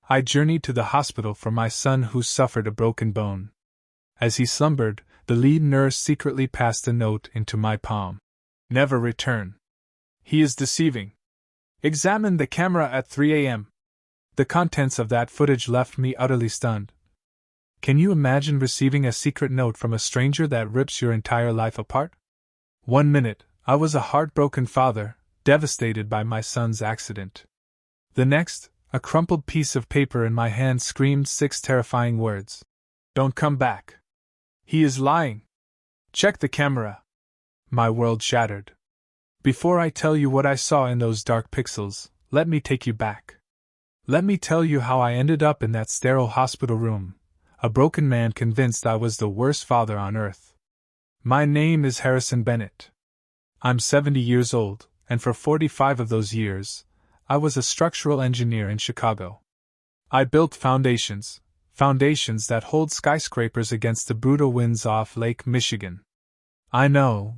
I journeyed to the hospital for my son who suffered a broken bone. As he slumbered, the lead nurse secretly passed a note into my palm. Never return. He is deceiving. Examine the camera at 3 a.m. The contents of that footage left me utterly stunned. Can you imagine receiving a secret note from a stranger that rips your entire life apart? 1 minute, I was a heartbroken father, devastated by my son's accident. The next, a crumpled piece of paper in my hand screamed 6 terrifying words. Don't come back. He is lying. Check the camera. My world shattered. Before I tell you what I saw in those dark pixels, let me take you back. Let me tell you how I ended up in that sterile hospital room, a broken man convinced I was the worst father on earth. My name is Harrison Bennett. I'm 70 years old, and for 45 of those years, I was a structural engineer in Chicago. I built foundations that hold skyscrapers against the brutal winds off Lake Michigan. I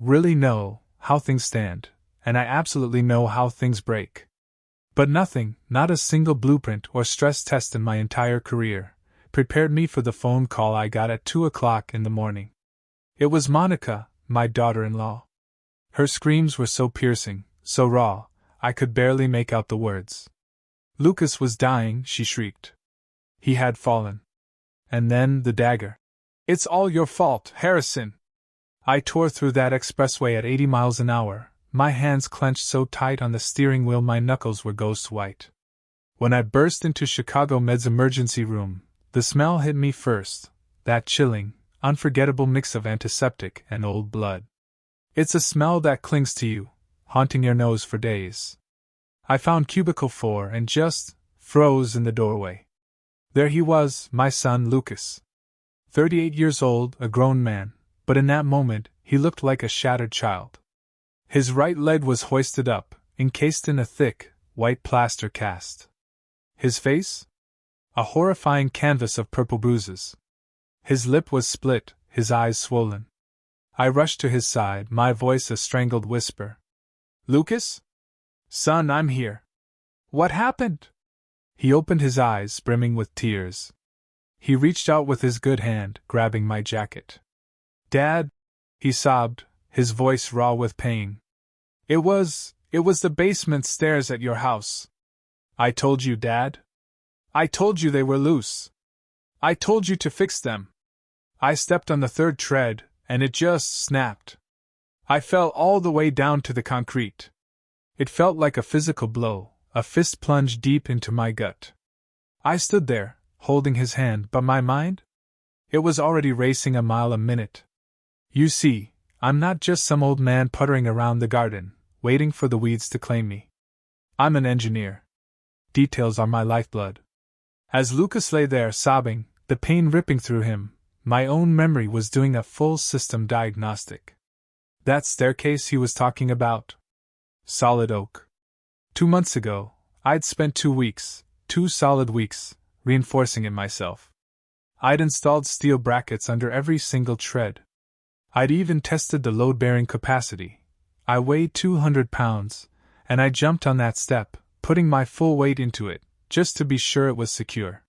really know, how things stand, and I absolutely know how things break. But nothing, not a single blueprint or stress test in my entire career, prepared me for the phone call I got at 2 o'clock in the morning. It was Monica, my daughter-in-law. Her screams were so piercing, so raw, I could barely make out the words. Lucas was dying, she shrieked. He had fallen. And then the dagger. It's all your fault, Harrison. I tore through that expressway at 80 miles an hour, my hands clenched so tight on the steering wheel my knuckles were ghost white. When I burst into Chicago Med's emergency room, the smell hit me first, that chilling, unforgettable mix of antiseptic and old blood. It's a smell that clings to you, haunting your nose for days. I found cubicle 4 and just froze in the doorway. There he was, my son Lucas. 38 years old, a grown man, but in that moment, he looked like a shattered child. His right leg was hoisted up, encased in a thick, white plaster cast. His face? A horrifying canvas of purple bruises. His lip was split, his eyes swollen. I rushed to his side, my voice a strangled whisper. Lucas? Son, I'm here. What happened? He opened his eyes, brimming with tears. He reached out with his good hand, grabbing my jacket. Dad, he sobbed, his voice raw with pain. It was the basement stairs at your house. I told you, Dad. I told you they were loose. I told you to fix them. I stepped on the 3rd tread, and it just snapped. I fell all the way down to the concrete. It felt like a physical blow, a fist plunged deep into my gut. I stood there, holding his hand, but my mind? It was already racing a mile a minute. You see, I'm not just some old man puttering around the garden, waiting for the weeds to claim me. I'm an engineer. Details are my lifeblood. As Lucas lay there sobbing, the pain ripping through him, my own memory was doing a full system diagnostic. That staircase he was talking about? Solid oak. 2 months ago, I'd spent 2 solid weeks, reinforcing it myself. I'd installed steel brackets under every single tread. I'd even tested the load-bearing capacity. I weighed 200 pounds, and I jumped on that step, putting my full weight into it, just to be sure it was secure.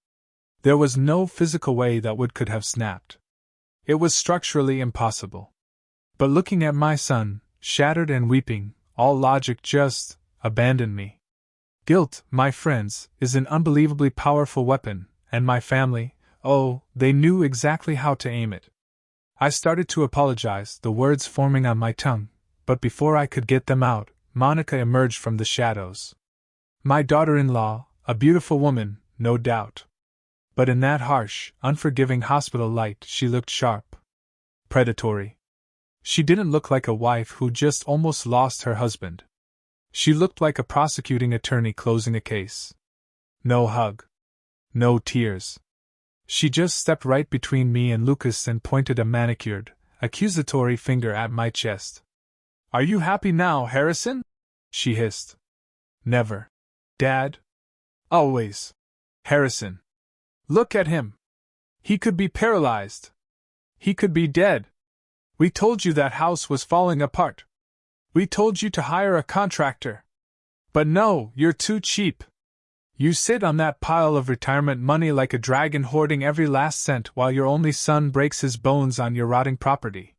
There was no physical way that wood could have snapped. It was structurally impossible. But looking at my son, shattered and weeping, all logic just abandoned me. Guilt, my friends, is an unbelievably powerful weapon, and my family, they knew exactly how to aim it. I started to apologize, the words forming on my tongue, but before I could get them out, Monica emerged from the shadows. My daughter-in-law, a beautiful woman, no doubt. But in that harsh, unforgiving hospital light, she looked sharp. Predatory. She didn't look like a wife who just almost lost her husband. She looked like a prosecuting attorney closing a case. No hug. No tears. She just stepped right between me and Lucas and pointed a manicured, accusatory finger at my chest. Are you happy now, Harrison? She hissed. Never. Dad? Always. Harrison. Look at him. He could be paralyzed. He could be dead. We told you that house was falling apart. We told you to hire a contractor. But no, you're too cheap. You sit on that pile of retirement money like a dragon, hoarding every last cent while your only son breaks his bones on your rotting property.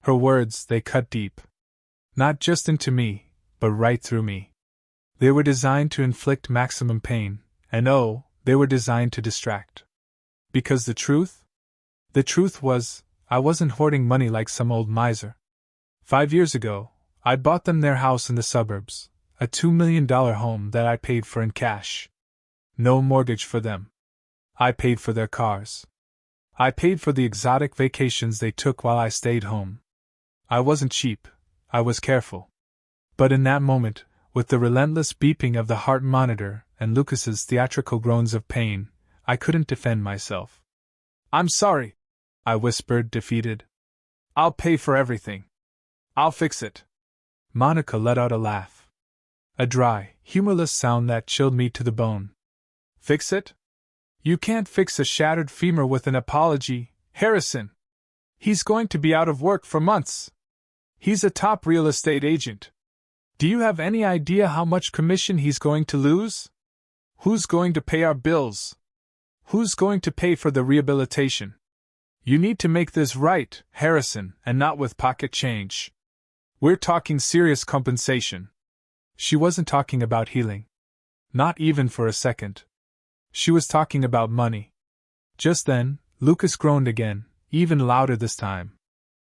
Her words, they cut deep. Not just into me, but right through me. They were designed to inflict maximum pain, and oh, they were designed to distract. Because the truth? The truth was, I wasn't hoarding money like some old miser. 5 years ago, I'd bought them their house in the suburbs, a $2 million home that I paid for in cash. No mortgage for them. I paid for their cars. I paid for the exotic vacations they took while I stayed home. I wasn't cheap, I was careful. But in that moment, with the relentless beeping of the heart monitor and Lucas's theatrical groans of pain, I couldn't defend myself. "I'm sorry," I whispered, defeated. "I'll pay for everything. I'll fix it." Monica let out a laugh. A dry, humorless sound that chilled me to the bone. "Fix it? You can't fix a shattered femur with an apology, Harrison. He's going to be out of work for months. He's a top real estate agent. Do you have any idea how much commission he's going to lose? Who's going to pay our bills? Who's going to pay for the rehabilitation? You need to make this right, Harrison, and not with pocket change. We're talking serious compensation." She wasn't talking about healing. Not even for a second. She was talking about money. Just then, Lucas groaned again, even louder this time.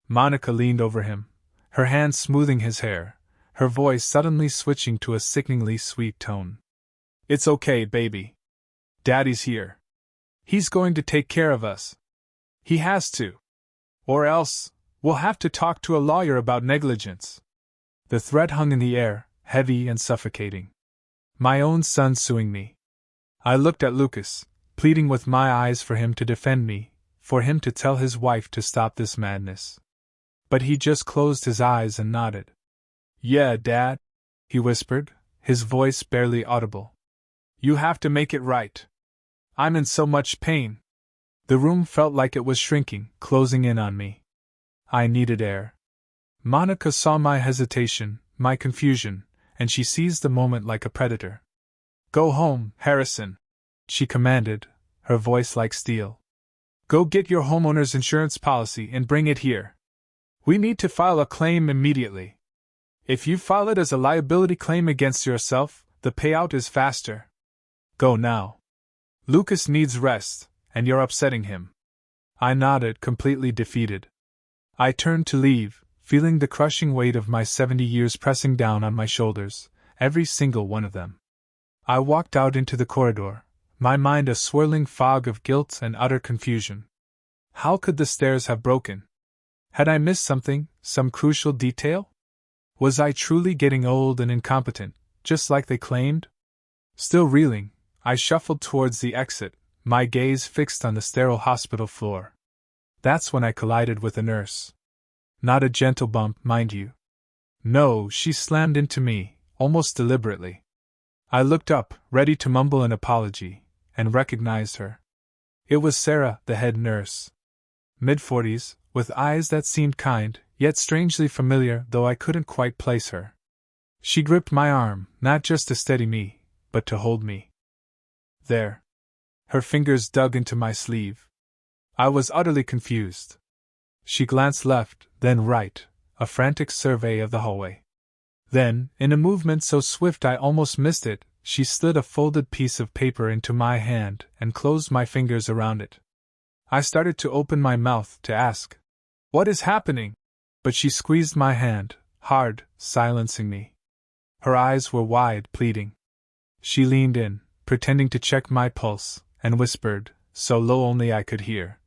Monica leaned over him, her hand smoothing his hair, her voice suddenly switching to a sickeningly sweet tone. "It's okay, baby. Daddy's here. He's going to take care of us. He has to. Or else, we'll have to talk to a lawyer about negligence." The threat hung in the air, heavy and suffocating. My own son suing me. I looked at Lucas, pleading with my eyes for him to defend me, for him to tell his wife to stop this madness. But he just closed his eyes and nodded. "Yeah, Dad," he whispered, his voice barely audible. "You have to make it right. I'm in so much pain." The room felt like it was shrinking, closing in on me. I needed air. Monica saw my hesitation, my confusion, and she seized the moment like a predator. "Go home, Harrison," she commanded, her voice like steel. "Go get your homeowner's insurance policy and bring it here. We need to file a claim immediately. If you file it as a liability claim against yourself, the payout is faster. Go now. Lucas needs rest, and you're upsetting him." I nodded, completely defeated. I turned to leave, feeling the crushing weight of my 70 years pressing down on my shoulders, every single one of them. I walked out into the corridor, my mind a swirling fog of guilt and utter confusion. How could the stairs have broken? Had I missed something, some crucial detail? Was I truly getting old and incompetent, just like they claimed? Still reeling, I shuffled towards the exit, my gaze fixed on the sterile hospital floor. That's when I collided with a nurse. Not a gentle bump, mind you. No, she slammed into me, almost deliberately. I looked up, ready to mumble an apology, and recognized her. It was Sarah, the head nurse. Mid-40s, with eyes that seemed kind, yet strangely familiar, though I couldn't quite place her. She gripped my arm, not just to steady me, but to hold me. There. Her fingers dug into my sleeve. I was utterly confused. She glanced left, then right, a frantic survey of the hallway. Then, in a movement so swift I almost missed it, she slid a folded piece of paper into my hand and closed my fingers around it. I started to open my mouth to ask, "What is happening?" But she squeezed my hand, hard, silencing me. Her eyes were wide, pleading. She leaned in, pretending to check my pulse, and whispered, so low only I could hear,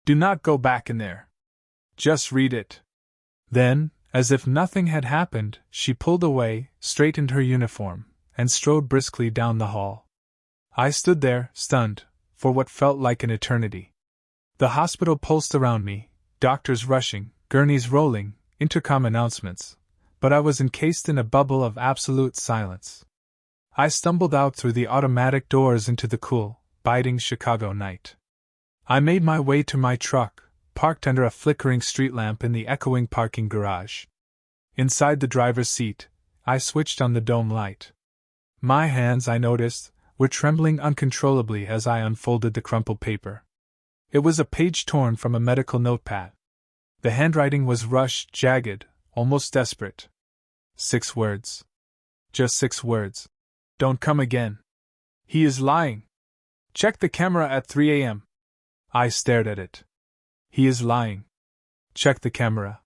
"Do not go back in there. Just read it." Then, as if nothing had happened, she pulled away, straightened her uniform, and strode briskly down the hall. I stood there, stunned, for what felt like an eternity. The hospital pulsed around me, doctors rushing, gurneys rolling, intercom announcements, but I was encased in a bubble of absolute silence. I stumbled out through the automatic doors into the cool, biting Chicago night. I made my way to my truck, parked under a flickering street lamp in the echoing parking garage. Inside the driver's seat, I switched on the dome light. My hands, I noticed, were trembling uncontrollably as I unfolded the crumpled paper. It was a page torn from a medical notepad. The handwriting was rushed, jagged, almost desperate. 6 words. Just 6 words. Don't come again. He is lying. Check the camera at 3 a.m. I stared at it. He is lying. Check the camera.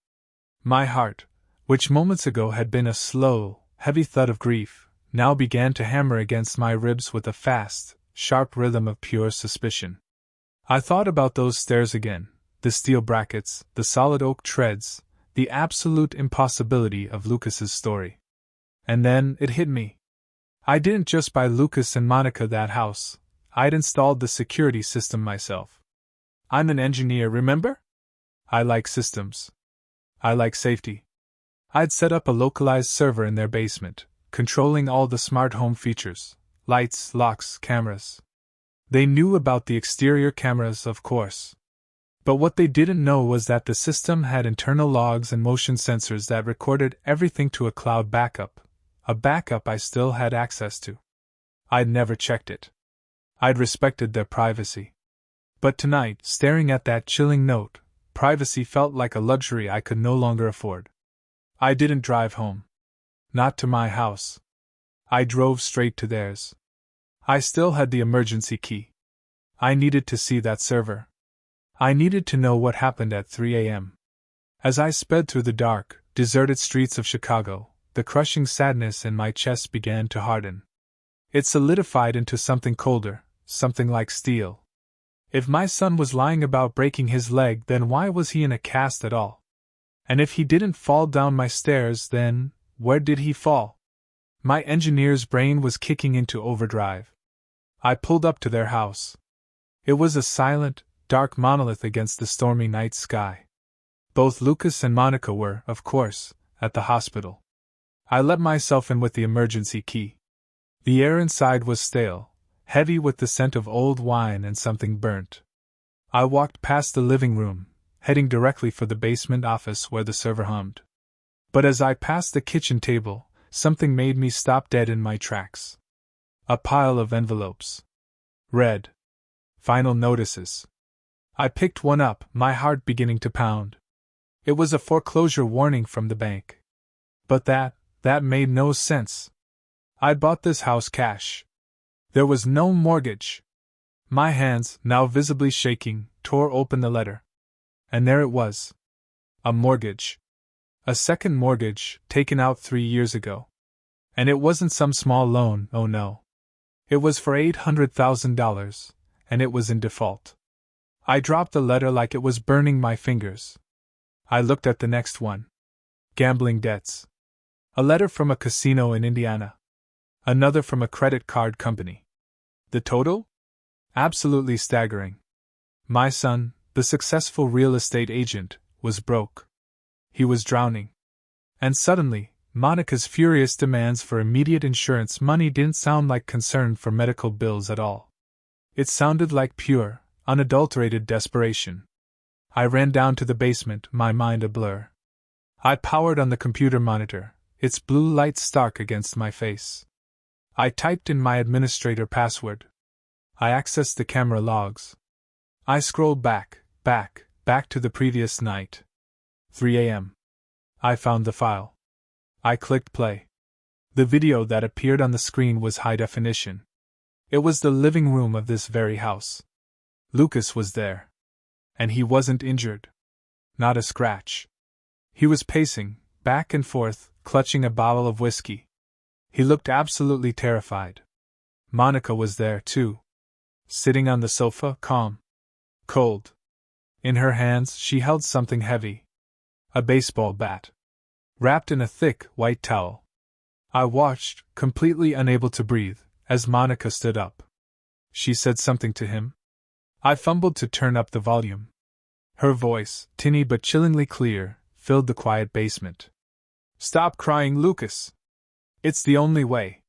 My heart, which moments ago had been a slow, heavy thud of grief, now began to hammer against my ribs with a fast, sharp rhythm of pure suspicion. I thought about those stairs again, the steel brackets, the solid oak treads, the absolute impossibility of Lucas's story. And then it hit me. I didn't just buy Lucas and Monica that house, I'd installed the security system myself. I'm an engineer, remember? I like systems. I like safety. I'd set up a localized server in their basement, controlling all the smart home features, lights, locks, cameras. They knew about the exterior cameras, of course. But what they didn't know was that the system had internal logs and motion sensors that recorded everything to a cloud backup, a backup I still had access to. I'd never checked it. I'd respected their privacy. But tonight, staring at that chilling note, privacy felt like a luxury I could no longer afford. I didn't drive home. Not to my house. I drove straight to theirs. I still had the emergency key. I needed to see that server. I needed to know what happened at 3 a.m. As I sped through the dark, deserted streets of Chicago, the crushing sadness in my chest began to harden. It solidified into something colder, something like steel. If my son was lying about breaking his leg, then why was he in a cast at all? And if he didn't fall down my stairs, then where did he fall? My engineer's brain was kicking into overdrive. I pulled up to their house. It was a silent, dark monolith against the stormy night sky. Both Lucas and Monica were, of course, at the hospital. I let myself in with the emergency key. The air inside was stale, heavy with the scent of old wine and something burnt. I walked past the living room, heading directly for the basement office where the server hummed. But as I passed the kitchen table, something made me stop dead in my tracks. A pile of envelopes. Read. Final notices. I picked one up, my heart beginning to pound. It was a foreclosure warning from the bank. But that made no sense. I'd bought this house cash. There was no mortgage. My hands, now visibly shaking, tore open the letter. And there it was. A mortgage. A second mortgage, taken out 3 years ago. And it wasn't some small loan, oh no. It was for $800,000, and it was in default. I dropped the letter like it was burning my fingers. I looked at the next one. Gambling debts. A letter from a casino in Indiana. Another from a credit card company. The total? Absolutely staggering. My son, the successful real estate agent, was broke. He was drowning. And suddenly, Monica's furious demands for immediate insurance money didn't sound like concern for medical bills at all. It sounded like pure, unadulterated desperation. I ran down to the basement, my mind a blur. I powered on the computer monitor, its blue light stark against my face. I typed in my administrator password. I accessed the camera logs. I scrolled back to the previous night. 3 a.m. I found the file. I clicked play. The video that appeared on the screen was high definition. It was the living room of this very house. Lucas was there. And he wasn't injured. Not a scratch. He was pacing, back and forth, clutching a bottle of whiskey. He looked absolutely terrified. Monica was there, too. Sitting on the sofa, calm. Cold. In her hands, she held something heavy. A baseball bat. Wrapped in a thick, white towel. I watched, completely unable to breathe, as Monica stood up. She said something to him. I fumbled to turn up the volume. Her voice, tinny but chillingly clear, filled the quiet basement. Stop crying, Lucas. It's the only way.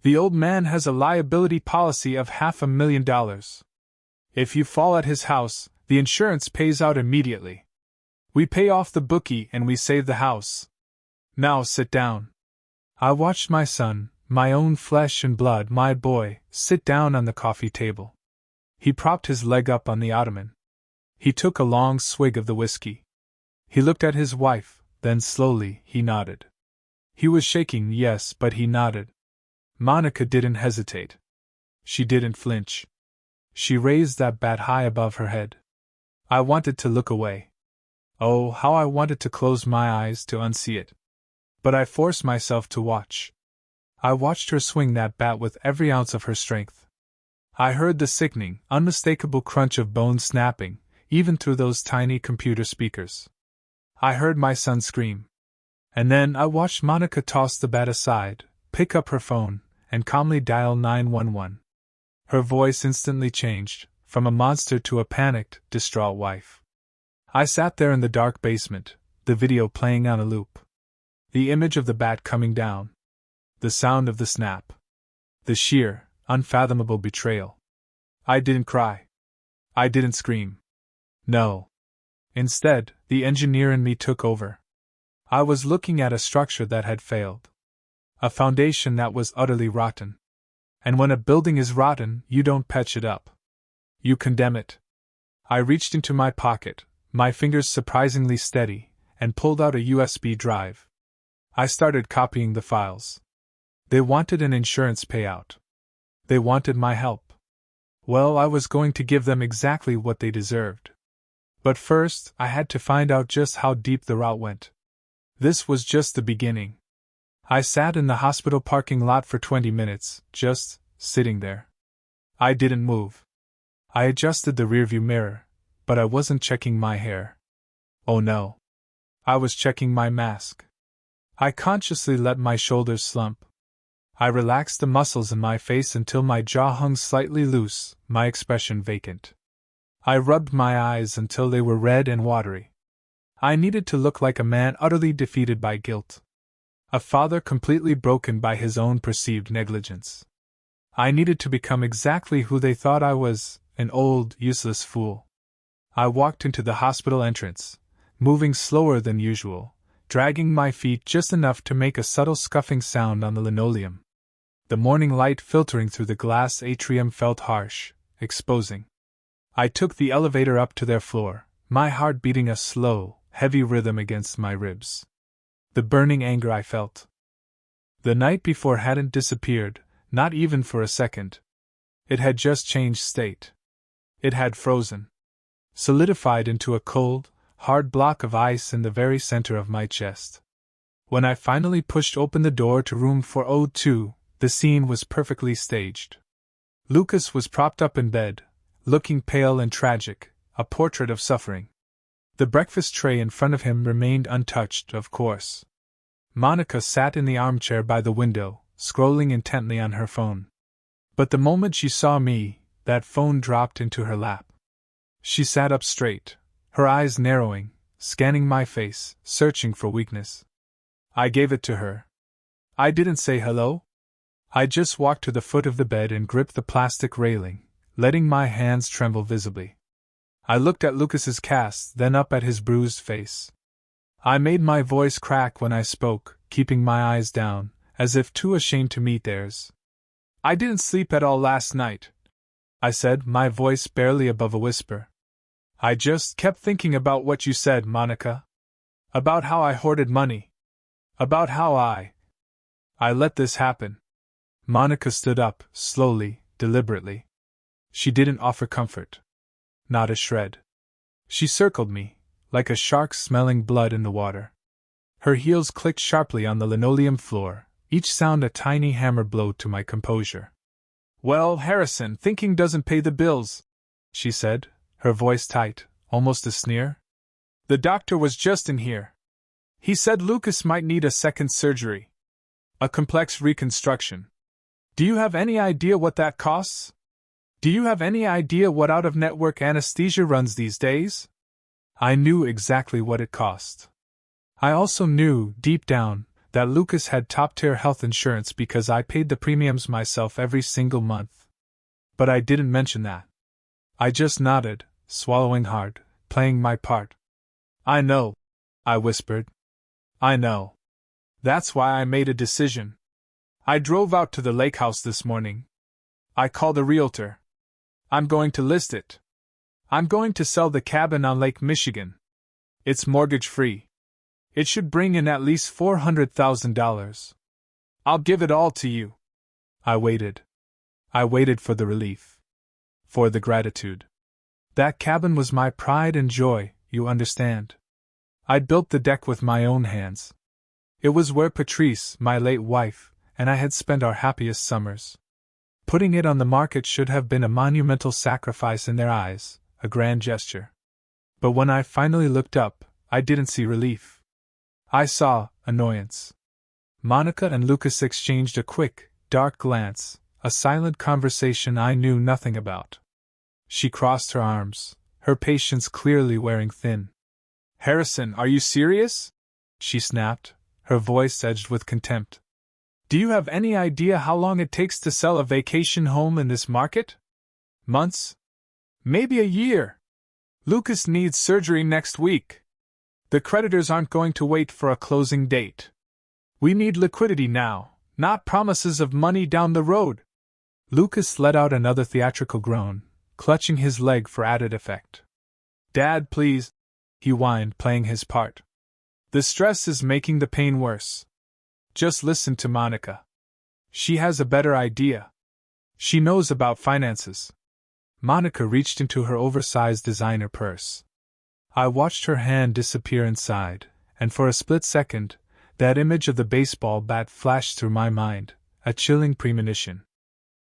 The old man has a liability policy of $500,000. If you fall at his house, the insurance pays out immediately. We pay off the bookie and we save the house. Now sit down. I watched my son, my own flesh and blood, my boy, sit down on the coffee table. He propped his leg up on the ottoman. He took a long swig of the whiskey. He looked at his wife, then slowly he nodded. He was shaking, yes, but he nodded. Monica didn't hesitate. She didn't flinch. She raised that bat high above her head. I wanted to look away. Oh, how I wanted to close my eyes to unsee it. But I forced myself to watch. I watched her swing that bat with every ounce of her strength. I heard the sickening, unmistakable crunch of bones snapping, even through those tiny computer speakers. I heard my son scream. And then I watched Monica toss the bat aside, pick up her phone, and calmly dial 911. Her voice instantly changed, from a monster to a panicked, distraught wife. I sat there in the dark basement, the video playing on a loop. The image of the bat coming down. The sound of the snap. The sheer, unfathomable betrayal. I didn't cry. I didn't scream. No. Instead, the engineer in me took over. I was looking at a structure that had failed. A foundation that was utterly rotten. And when a building is rotten, you don't patch it up. You condemn it. I reached into my pocket, my fingers surprisingly steady, and pulled out a USB drive. I started copying the files. They wanted an insurance payout. They wanted my help. Well, I was going to give them exactly what they deserved. But first, I had to find out just how deep the route went. This was just the beginning. I sat in the hospital parking lot for 20 minutes, just sitting there. I didn't move. I adjusted the rearview mirror, but I wasn't checking my hair. Oh no. I was checking my mask. I consciously let my shoulders slump. I relaxed the muscles in my face until my jaw hung slightly loose, my expression vacant. I rubbed my eyes until they were red and watery. I needed to look like a man utterly defeated by guilt. A father completely broken by his own perceived negligence. I needed to become exactly who they thought I was, an old, useless fool. I walked into the hospital entrance, moving slower than usual, dragging my feet just enough to make a subtle scuffing sound on the linoleum. The morning light filtering through the glass atrium felt harsh, exposing. I took the elevator up to their floor, my heart beating a slow, heavy rhythm against my ribs. The burning anger I felt the night before hadn't disappeared, not even for a second. It had just changed state. It had frozen. Solidified into a cold, hard block of ice in the very center of my chest. When I finally pushed open the door to room 402, the scene was perfectly staged. Lucas was propped up in bed, looking pale and tragic, a portrait of suffering. The breakfast tray in front of him remained untouched, of course. Monica sat in the armchair by the window, scrolling intently on her phone. But the moment she saw me, that phone dropped into her lap. She sat up straight, her eyes narrowing, scanning my face, searching for weakness. I gave it to her. I didn't say hello. I just walked to the foot of the bed and gripped the plastic railing, letting my hands tremble visibly. I looked at Lucas's cast, then up at his bruised face. I made my voice crack when I spoke, keeping my eyes down, as if too ashamed to meet theirs. I didn't sleep at all last night, I said, my voice barely above a whisper. I just kept thinking about what you said, Monica. About how I hoarded money. About how I let this happen. Monica stood up, slowly, deliberately. She didn't offer comfort. Not a shred. She circled me, like a shark smelling blood in the water. Her heels clicked sharply on the linoleum floor, each sound a tiny hammer blow to my composure. Well, Harrison, thinking doesn't pay the bills, she said, her voice tight, almost a sneer. The doctor was just in here. He said Lucas might need a second surgery. A complex reconstruction. Do you have any idea what that costs? Do you have any idea what out-of-network anesthesia runs these days? I knew exactly what it cost. I also knew, deep down, that Lucas had top-tier health insurance because I paid the premiums myself every single month. But I didn't mention that. I just nodded, swallowing hard, playing my part. I know, I whispered. I know. That's why I made a decision. I drove out to the lake house this morning. I called a realtor. I'm going to list it. I'm going to sell the cabin on Lake Michigan. It's mortgage-free. It should bring in at least $400,000. I'll give it all to you. I waited. I waited for the relief. For the gratitude. That cabin was my pride and joy, you understand. I'd built the deck with my own hands. It was where Patrice, my late wife, and I had spent our happiest summers. Putting it on the market should have been a monumental sacrifice in their eyes, a grand gesture. But when I finally looked up, I didn't see relief. I saw annoyance. Monica and Lucas exchanged a quick, dark glance, a silent conversation I knew nothing about. She crossed her arms, her patience clearly wearing thin. "Harrison, are you serious?" she snapped, her voice edged with contempt. "Do you have any idea how long it takes to sell a vacation home in this market? Months? Maybe a year. Lucas needs surgery next week. The creditors aren't going to wait for a closing date. We need liquidity now, not promises of money down the road." Lucas let out another theatrical groan, clutching his leg for added effect. "Dad, please," he whined, playing his part. "The stress is making the pain worse. Just listen to Monica. She has a better idea. She knows about finances." Monica reached into her oversized designer purse. I watched her hand disappear inside, and for a split second, that image of the baseball bat flashed through my mind, a chilling premonition.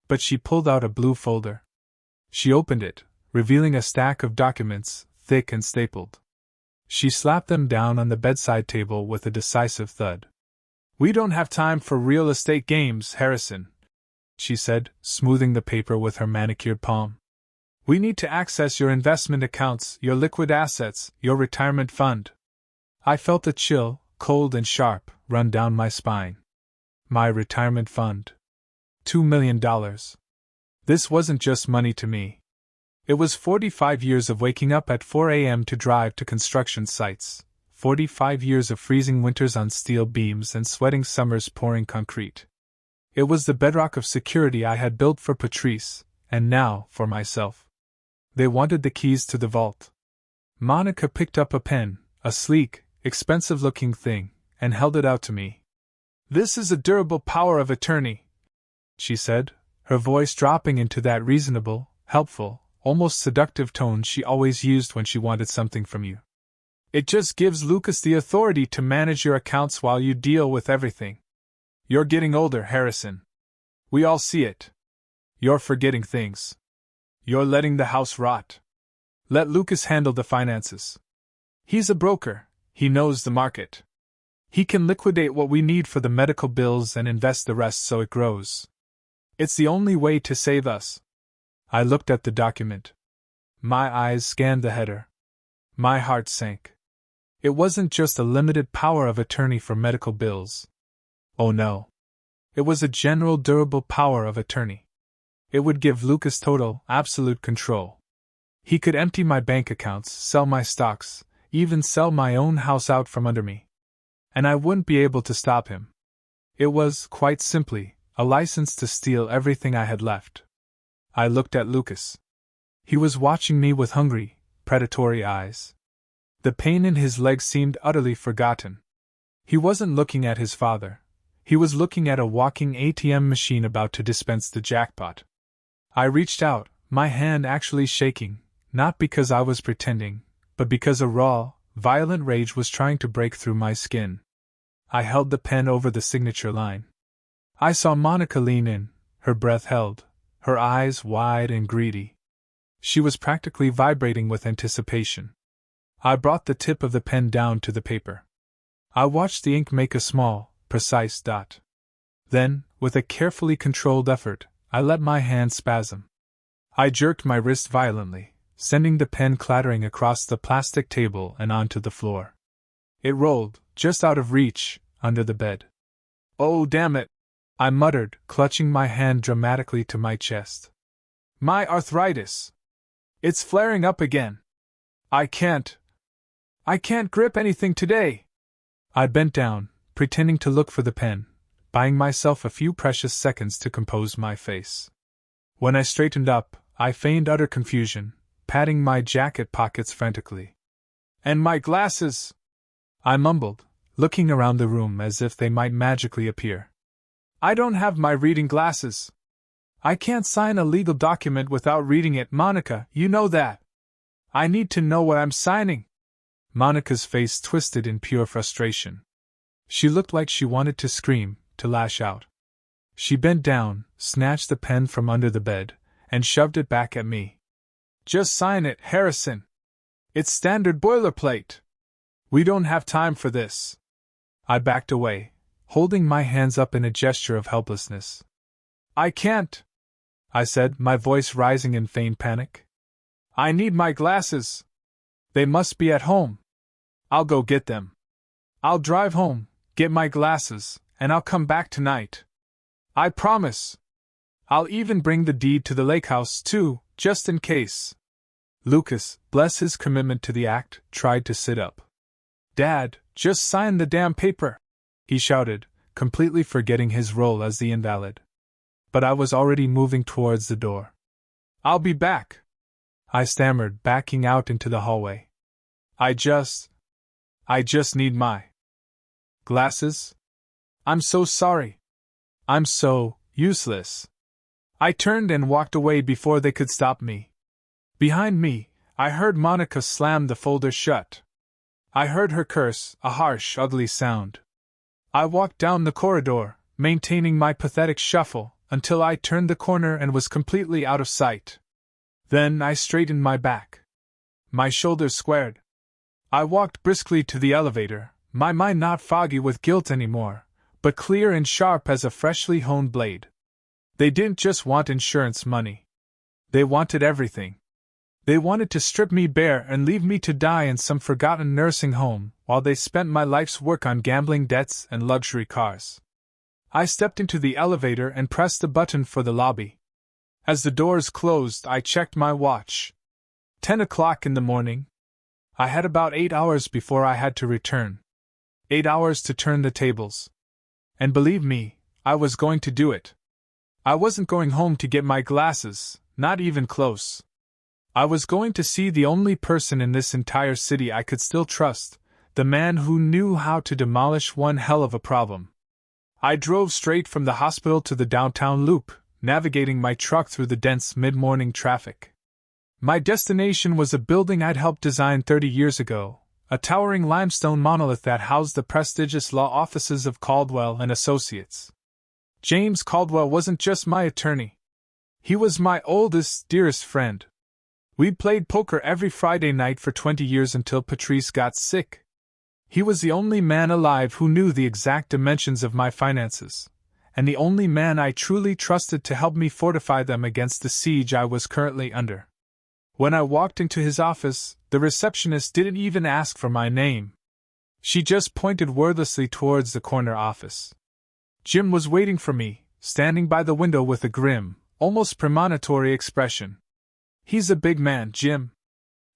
But she pulled out a blue folder. She opened it, revealing a stack of documents, thick and stapled. She slapped them down on the bedside table with a decisive thud. "We don't have time for real estate games, Harrison," she said, smoothing the paper with her manicured palm. "We need to access your investment accounts, your liquid assets, your retirement fund." I felt a chill, cold and sharp, run down my spine. My retirement fund. $2 million. This wasn't just money to me. It was 45 years of waking up at 4 a.m. to drive to construction sites, 45 years of freezing winters on steel beams and sweating summers pouring concrete. It was the bedrock of security I had built for Patrice, and now for myself. They wanted the keys to the vault. Monica picked up a pen, a sleek, expensive-looking thing, and held it out to me. "This is a durable power of attorney," she said, her voice dropping into that reasonable, helpful, almost seductive tone she always used when she wanted something from you. "It just gives Lucas the authority to manage your accounts while you deal with everything. You're getting older, Harrison. We all see it. You're forgetting things. You're letting the house rot. Let Lucas handle the finances. He's a broker, he knows the market. He can liquidate what we need for the medical bills and invest the rest so it grows. It's the only way to save us." I looked at the document. My eyes scanned the header. My heart sank. It wasn't just a limited power of attorney for medical bills. Oh no. It was a general durable power of attorney. It would give Lucas total, absolute control. He could empty my bank accounts, sell my stocks, even sell my own house out from under me. And I wouldn't be able to stop him. It was, quite simply, a license to steal everything I had left. I looked at Lucas. He was watching me with hungry, predatory eyes. The pain in his leg seemed utterly forgotten. He wasn't looking at his father. He was looking at a walking ATM machine about to dispense the jackpot. I reached out, my hand actually shaking, not because I was pretending, but because a raw, violent rage was trying to break through my skin. I held the pen over the signature line. I saw Monica lean in, her breath held, her eyes wide and greedy. She was practically vibrating with anticipation. I brought the tip of the pen down to the paper. I watched the ink make a small, precise dot. Then, with a carefully controlled effort, I let my hand spasm. I jerked my wrist violently, sending the pen clattering across the plastic table and onto the floor. It rolled, just out of reach, under the bed. "Oh, damn it!" I muttered, clutching my hand dramatically to my chest. "My arthritis! It's flaring up again! I can't grip anything today!" I bent down, pretending to look for the pen, buying myself a few precious seconds to compose my face. When I straightened up, I feigned utter confusion, patting my jacket pockets frantically. "And my glasses!" I mumbled, looking around the room as if they might magically appear. "I don't have my reading glasses. I can't sign a legal document without reading it, Monica, you know that. I need to know what I'm signing." Monica's face twisted in pure frustration. She looked like she wanted to scream, to lash out. She bent down, snatched the pen from under the bed, and shoved it back at me. "Just sign it, Harrison. It's standard boilerplate. We don't have time for this." I backed away, holding my hands up in a gesture of helplessness. "I can't," I said, my voice rising in feigned panic. "I need my glasses. They must be at home. I'll go get them. I'll drive home, get my glasses, and I'll come back tonight. I promise. I'll even bring the deed to the lake house, too, just in case." Lucas, bless his commitment to the act, tried to sit up. "Dad, just sign the damn paper," he shouted, completely forgetting his role as the invalid. But I was already moving towards the door. "I'll be back," I stammered, backing out into the hallway. I just need my glasses. I'm so sorry. I'm so useless." I turned and walked away before they could stop me. Behind me, I heard Monica slam the folder shut. I heard her curse, a harsh, ugly sound. I walked down the corridor, maintaining my pathetic shuffle, until I turned the corner and was completely out of sight. Then I straightened my back. My shoulders squared. I walked briskly to the elevator, my mind not foggy with guilt anymore, but clear and sharp as a freshly honed blade. They didn't just want insurance money. They wanted everything. They wanted to strip me bare and leave me to die in some forgotten nursing home, while they spent my life's work on gambling debts and luxury cars. I stepped into the elevator and pressed the button for the lobby. As the doors closed, I checked my watch. 10 o'clock in the morning. I had about 8 hours before I had to return. 8 hours to turn the tables. And believe me, I was going to do it. I wasn't going home to get my glasses, not even close. I was going to see the only person in this entire city I could still trust, the man who knew how to demolish one hell of a problem. I drove straight from the hospital to the downtown loop, navigating my truck through the dense mid-morning traffic. My destination was a building I'd helped design 30 years ago, a towering limestone monolith that housed the prestigious law offices of Caldwell and Associates. James Caldwell wasn't just my attorney. He was my oldest, dearest friend. We'd played poker every Friday night for 20 years until Patrice got sick. He was the only man alive who knew the exact dimensions of my finances, and the only man I truly trusted to help me fortify them against the siege I was currently under. When I walked into his office, the receptionist didn't even ask for my name. She just pointed wordlessly towards the corner office. Jim was waiting for me, standing by the window with a grim, almost premonitory expression. He's a big man, Jim.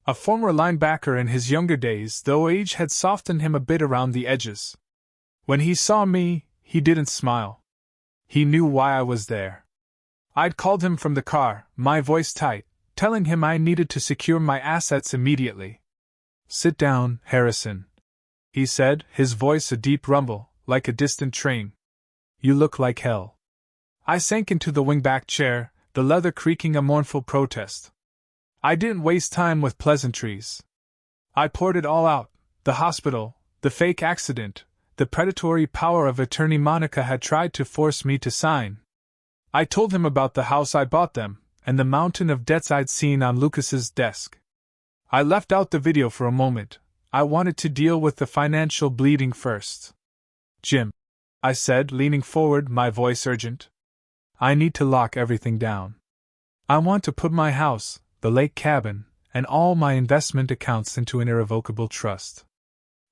A former linebacker in his younger days, though age had softened him a bit around the edges. When he saw me, he didn't smile. He knew why I was there. I'd called him from the car, my voice tight, telling him I needed to secure my assets immediately. "Sit down, Harrison," he said, his voice a deep rumble, like a distant train. "You look like hell." I sank into the wingback chair, the leather creaking a mournful protest. I didn't waste time with pleasantries. I poured it all out: the hospital, the fake accident, the predatory power of attorney Monica had tried to force me to sign. I told him about the house I bought them, and the mountain of debts I'd seen on Lucas's desk. I left out the video for a moment. I wanted to deal with the financial bleeding first. "Jim," I said, leaning forward, my voice urgent, "I need to lock everything down. I want to put my house, the lake cabin, and all my investment accounts into an irrevocable trust.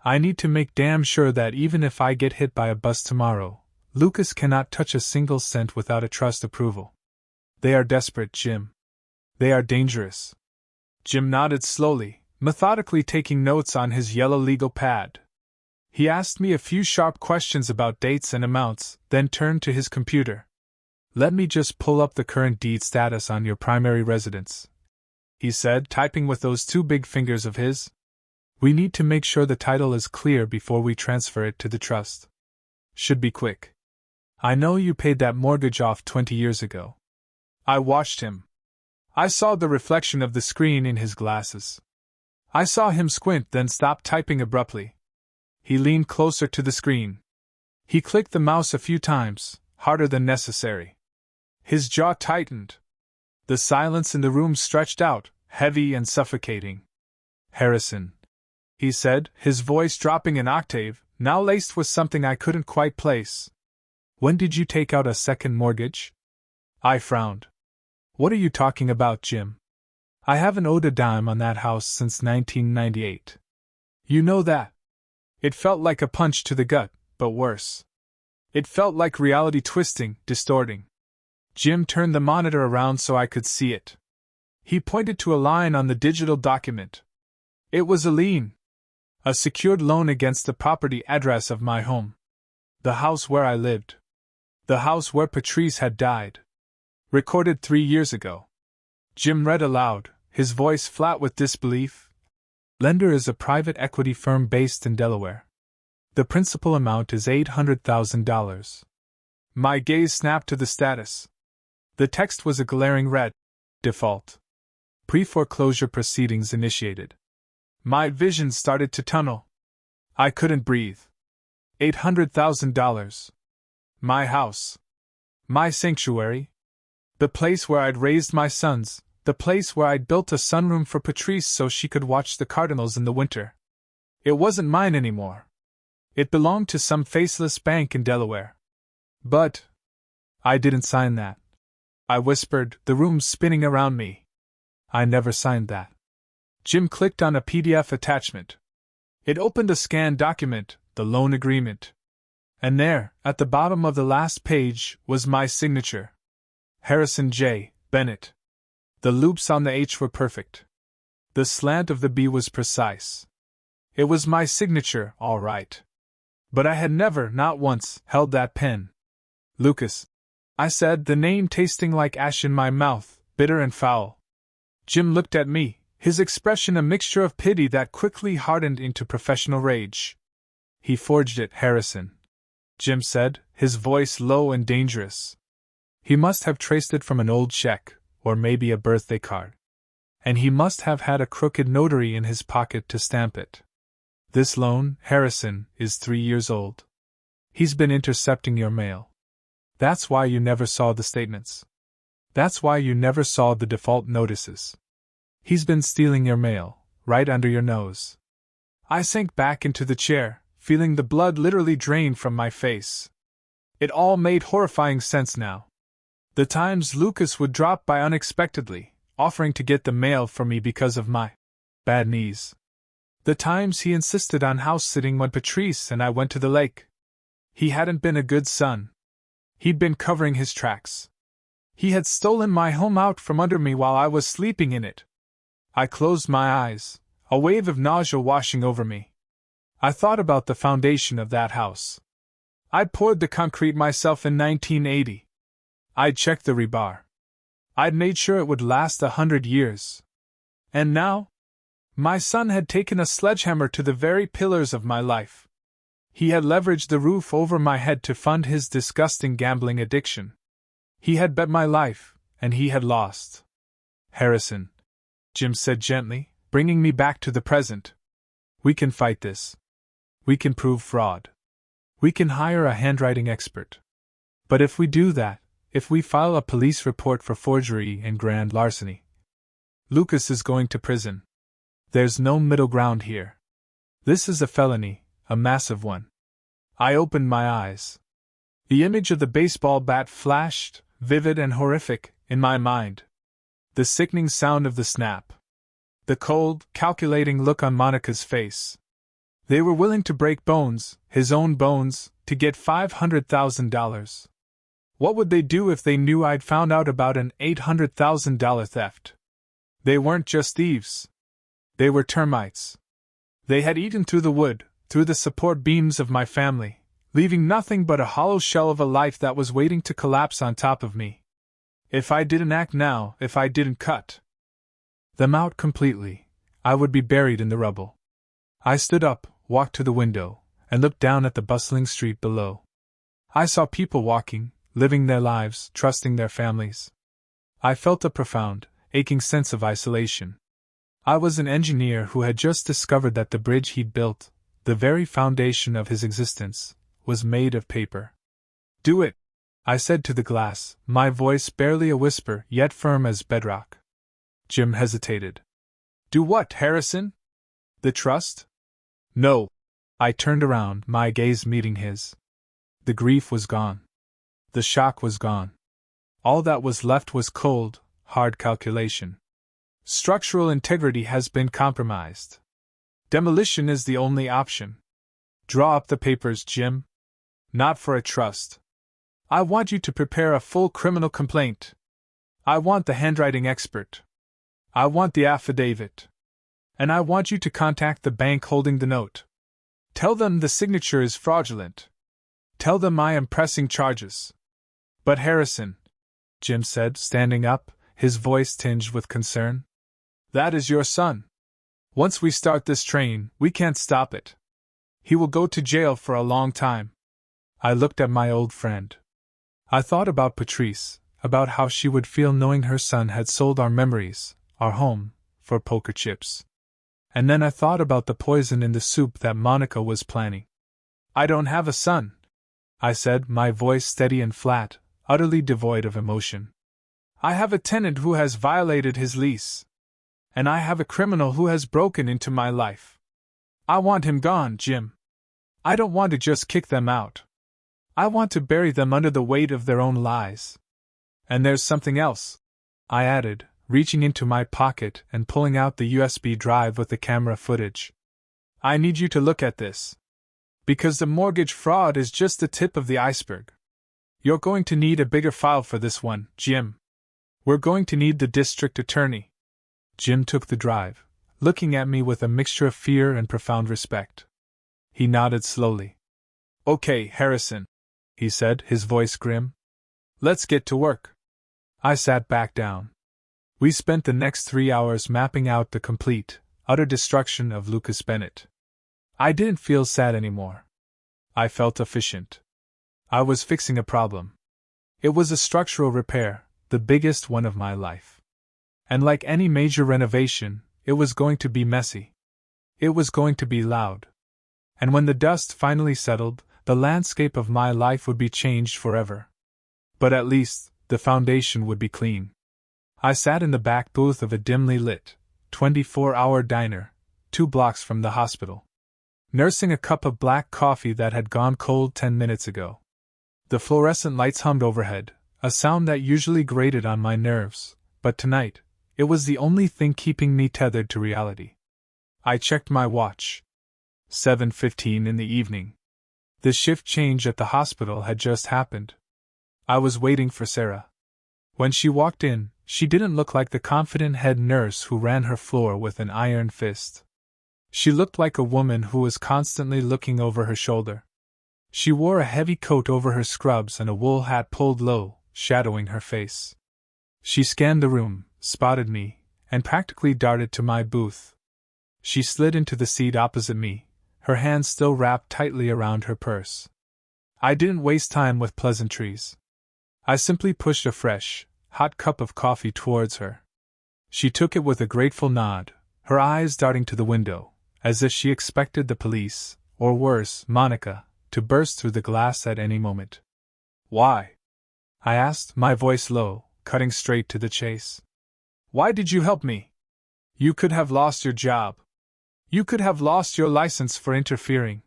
I need to make damn sure that even if I get hit by a bus tomorrow, Lucas cannot touch a single cent without a trust approval. They are desperate, Jim. They are dangerous." Jim nodded slowly, methodically taking notes on his yellow legal pad. He asked me a few sharp questions about dates and amounts, then turned to his computer. "Let me just pull up the current deed status on your primary residence," he said, typing with those two big fingers of his. "We need to make sure the title is clear before we transfer it to the trust. Should be quick. I know you paid that mortgage off 20 years ago." I watched him. I saw the reflection of the screen in his glasses. I saw him squint, then stop typing abruptly. He leaned closer to the screen. He clicked the mouse a few times, harder than necessary. His jaw tightened. The silence in the room stretched out, heavy and suffocating. "Harrison," he said, his voice dropping an octave, now laced with something I couldn't quite place. "When did you take out a second mortgage?" I frowned. "What are you talking about, Jim? I haven't owed a dime on that house since 1998. You know that." It felt like a punch to the gut, but worse. It felt like reality twisting, distorting. Jim turned the monitor around so I could see it. He pointed to a line on the digital document. It was a lien. A secured loan against the property address of my home. The house where I lived. The house where Patrice had died. Recorded 3 years ago. Jim read aloud, his voice flat with disbelief. "Lender is a private equity firm based in Delaware. The principal amount is $800,000. My gaze snapped to the status. The text was a glaring red. Default. Pre-foreclosure proceedings initiated. My vision started to tunnel. I couldn't breathe. $800,000. My house. My sanctuary. The place where I'd raised my sons, the place where I'd built a sunroom for Patrice so she could watch the Cardinals in the winter. It wasn't mine anymore. It belonged to some faceless bank in Delaware. But I didn't sign that," I whispered, the room spinning around me. "I never signed that." Jim clicked on a PDF attachment. It opened a scanned document, the loan agreement. And there, at the bottom of the last page, was my signature. Harrison J. Bennett. The loops on the H were perfect. The slant of the B was precise. It was my signature, all right. But I had never, not once, held that pen. "Lucas," I said, the name tasting like ash in my mouth, bitter and foul. Jim looked at me, his expression a mixture of pity that quickly hardened into professional rage. "He forged it, Harrison," Jim said, his voice low and dangerous. "He must have traced it from an old check, or maybe a birthday card. And he must have had a crooked notary in his pocket to stamp it. This loan, Harrison, is 3 years old. He's been intercepting your mail. That's why you never saw the statements. That's why you never saw the default notices. He's been stealing your mail, right under your nose." I sank back into the chair, feeling the blood literally drain from my face. It all made horrifying sense now. The times Lucas would drop by unexpectedly, offering to get the mail for me because of my bad knees. The times he insisted on house-sitting when Patrice and I went to the lake. He hadn't been a good son. He'd been covering his tracks. He had stolen my home out from under me while I was sleeping in it. I closed my eyes, a wave of nausea washing over me. I thought about the foundation of that house. I'd poured the concrete myself in 1980. I'd checked the rebar. I'd made sure it would last 100 years. And now? My son had taken a sledgehammer to the very pillars of my life. He had leveraged the roof over my head to fund his disgusting gambling addiction. He had bet my life, and he had lost. "Harrison," Jim said gently, bringing me back to the present. "We can fight this. We can prove fraud. We can hire a handwriting expert. But if we do that, if we file a police report for forgery and grand larceny, Lucas is going to prison. There's no middle ground here. This is a felony, a massive one." I opened my eyes. The image of the baseball bat flashed, vivid and horrific, in my mind. The sickening sound of the snap. The cold, calculating look on Monica's face. They were willing to break bones, his own bones, to get $500,000. What would they do if they knew I'd found out about an $800,000 theft? They weren't just thieves. They were termites. They had eaten through the wood, through the support beams of my family, leaving nothing but a hollow shell of a life that was waiting to collapse on top of me. If I didn't act now, if I didn't cut them out completely, I would be buried in the rubble. I stood up, walked to the window, and looked down at the bustling street below. I saw people walking, living their lives, trusting their families. I felt a profound, aching sense of isolation. I was an engineer who had just discovered that the bridge he'd built, the very foundation of his existence, was made of paper. "Do it," I said to the glass, my voice barely a whisper, yet firm as bedrock. Jim hesitated. "Do what, Harrison? The trust?" "No." I turned around, my gaze meeting his. The grief was gone. The shock was gone. All that was left was cold, hard calculation. Structural integrity has been compromised. Demolition is the only option. Draw up the papers, Jim. Not for a trust. I want you to prepare a full criminal complaint. I want the handwriting expert. I want the affidavit. And I want you to contact the bank holding the note. Tell them the signature is fraudulent. Tell them I am pressing charges." "But Harrison," Jim said, standing up, his voice tinged with concern. "That is your son. Once we start this train, we can't stop it. He will go to jail for a long time." I looked at my old friend. I thought about Patrice, about how she would feel knowing her son had sold our memories, our home, for poker chips. And then I thought about the poison in the soup that Monica was planning. "I don't have a son," I said, my voice steady and flat, utterly devoid of emotion. "I have a tenant who has violated his lease. And I have a criminal who has broken into my life. I want him gone, Jim. I don't want to just kick them out. I want to bury them under the weight of their own lies. And there's something else," I added, reaching into my pocket and pulling out the USB drive with the camera footage. "I need you to look at this. Because the mortgage fraud is just the tip of the iceberg. You're going to need a bigger file for this one, Jim. We're going to need the district attorney." Jim took the drive, looking at me with a mixture of fear and profound respect. He nodded slowly. "Okay, Harrison," he said, his voice grim. "Let's get to work." I sat back down. We spent the next 3 hours mapping out the complete, utter destruction of Lucas Bennett. I didn't feel sad anymore. I felt efficient. I was fixing a problem. It was a structural repair, the biggest one of my life. And like any major renovation, it was going to be messy. It was going to be loud. And when the dust finally settled, the landscape of my life would be changed forever. But at least, the foundation would be clean. I sat in the back booth of a dimly lit, 24-hour diner, 2 blocks from the hospital, nursing a cup of black coffee that had gone cold 10 minutes ago. The fluorescent lights hummed overhead, a sound that usually grated on my nerves, but tonight, it was the only thing keeping me tethered to reality. I checked my watch. 7:15 in the evening. The shift change at the hospital had just happened. I was waiting for Sarah. When she walked in, she didn't look like the confident head nurse who ran her floor with an iron fist. She looked like a woman who was constantly looking over her shoulder. She wore a heavy coat over her scrubs and a wool hat pulled low, shadowing her face. She scanned the room, spotted me, and practically darted to my booth. She slid into the seat opposite me, her hands still wrapped tightly around her purse. I didn't waste time with pleasantries. I simply pushed a fresh, hot cup of coffee towards her. She took it with a grateful nod, her eyes darting to the window, as if she expected the police, or worse, Monica, to burst through the glass at any moment. "Why?" I asked, my voice low, cutting straight to the chase. "Why did you help me? You could have lost your job. You could have lost your license for interfering.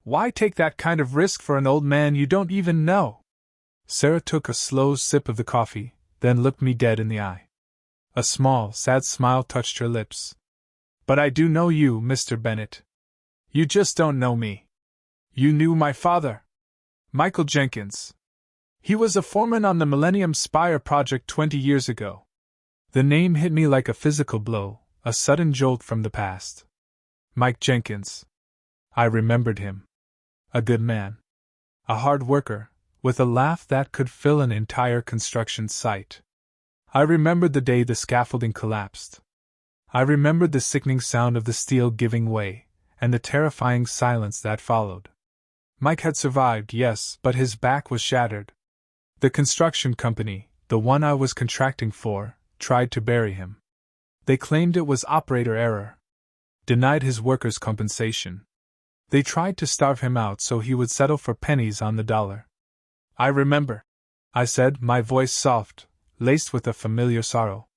Why take that kind of risk for an old man you don't even know?" Sarah took a slow sip of the coffee, then looked me dead in the eye. A small, sad smile touched her lips. "But I do know you, Mr. Bennett. You just don't know me. You knew my father, Michael Jenkins. He was a foreman on the Millennium Spire project 20 years ago." The name hit me like a physical blow, a sudden jolt from the past. Mike Jenkins. I remembered him. A good man. A hard worker, with a laugh that could fill an entire construction site. I remembered the day the scaffolding collapsed. I remembered the sickening sound of the steel giving way, and the terrifying silence that followed. Mike had survived, yes, but his back was shattered. The construction company, the one I was contracting for, tried to bury him. They claimed it was operator error. Denied his workers' compensation. They tried to starve him out so he would settle for pennies on the dollar. I remember, I said, my voice soft, laced with a familiar sorrow.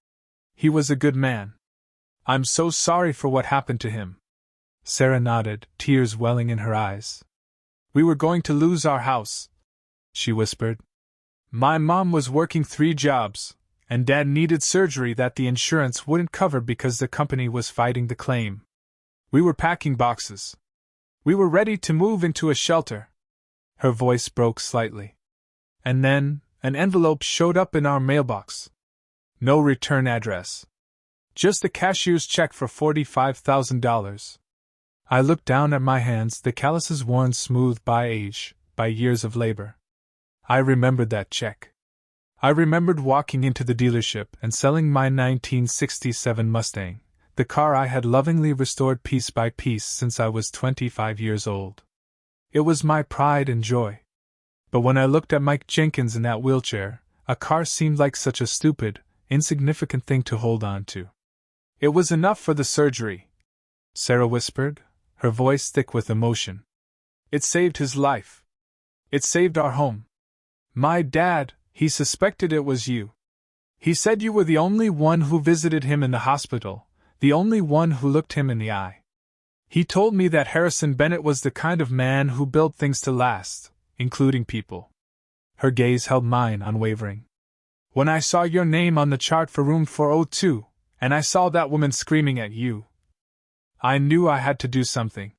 He was a good man. I'm so sorry for what happened to him. Sarah nodded, tears welling in her eyes. We were going to lose our house, she whispered. My mom was working 3 jobs, and Dad needed surgery that the insurance wouldn't cover because the company was fighting the claim. We were packing boxes. We were ready to move into a shelter. Her voice broke slightly. And then, an envelope showed up in our mailbox. No return address. Just a cashier's check for $45,000. I looked down at my hands, the calluses worn smooth by age, by years of labor. I remembered that check. I remembered walking into the dealership and selling my 1967 Mustang, the car I had lovingly restored piece by piece since I was 25 years old. It was my pride and joy. But when I looked at Mike Jenkins in that wheelchair, a car seemed like such a stupid, insignificant thing to hold on to. It was enough for the surgery, Sarah whispered, her voice thick with emotion. It saved his life. It saved our home. My dad, he suspected it was you. He said you were the only one who visited him in the hospital, the only one who looked him in the eye. He told me that Harrison Bennett was the kind of man who built things to last, including people. Her gaze held mine unwavering. When I saw your name on the chart for room 402, and I saw that woman screaming at you, I knew I had to do something.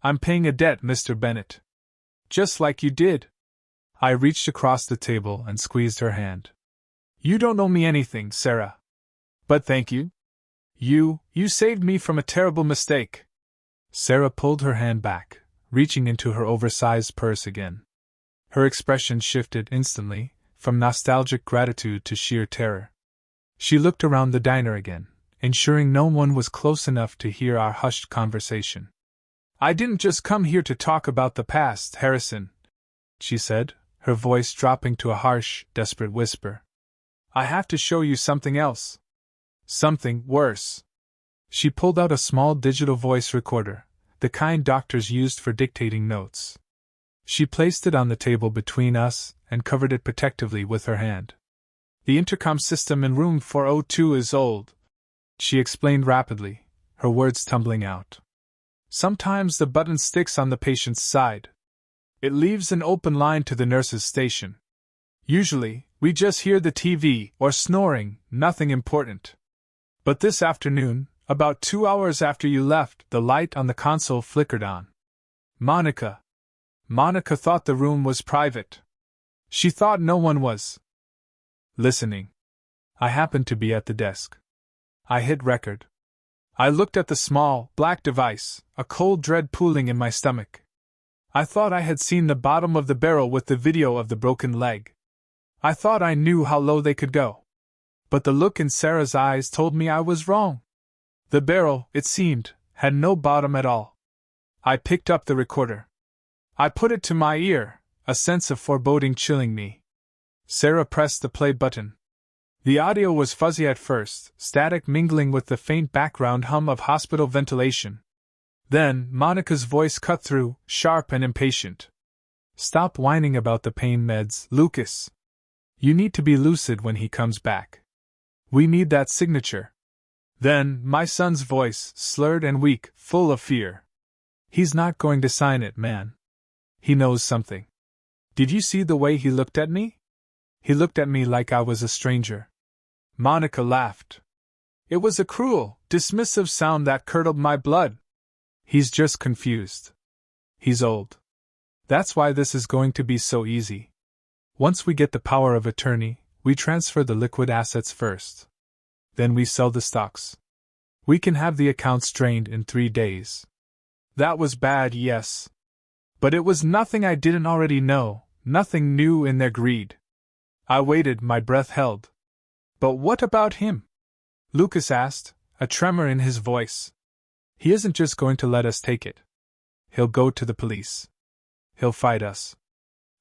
I'm paying a debt, Mr. Bennett. Just like you did. I reached across the table and squeezed her hand. You don't owe me anything, Sarah. But thank you. You saved me from a terrible mistake. Sarah pulled her hand back, reaching into her oversized purse again. Her expression shifted instantly, from nostalgic gratitude to sheer terror. She looked around the diner again, ensuring no one was close enough to hear our hushed conversation. I didn't just come here to talk about the past, Harrison, she said, her voice dropping to a harsh, desperate whisper. I have to show you something else. Something worse. She pulled out a small digital voice recorder, the kind doctors used for dictating notes. She placed it on the table between us and covered it protectively with her hand. The intercom system in room 402 is old, she explained rapidly, her words tumbling out. Sometimes the button sticks on the patient's side. It leaves an open line to the nurse's station. Usually, we just hear the TV or snoring, nothing important. But this afternoon, about 2 hours after you left, the light on the console flickered on. Monica thought the room was private. She thought no one was listening. I happened to be at the desk. I hit record. I looked at the small, black device, a cold dread pooling in my stomach. I thought I had seen the bottom of the barrel with the video of the broken leg. I thought I knew how low they could go. But the look in Sarah's eyes told me I was wrong. The barrel, it seemed, had no bottom at all. I picked up the recorder. I put it to my ear, a sense of foreboding chilling me. Sarah pressed the play button. The audio was fuzzy at first, static mingling with the faint background hum of hospital ventilation. Then, Monica's voice cut through, sharp and impatient. Stop whining about the pain meds, Lucas. You need to be lucid when he comes back. We need that signature. Then, my son's voice, slurred and weak, full of fear. He's not going to sign it, man. He knows something. Did you see the way he looked at me? He looked at me like I was a stranger. Monica laughed. It was a cruel, dismissive sound that curdled my blood. He's just confused. He's old. That's why this is going to be so easy. Once we get the power of attorney, we transfer the liquid assets first. Then we sell the stocks. We can have the accounts drained in 3 days. That was bad, yes. But it was nothing I didn't already know, nothing new in their greed. I waited, my breath held. But what about him? Lucas asked, a tremor in his voice. He isn't just going to let us take it. He'll go to the police. He'll fight us.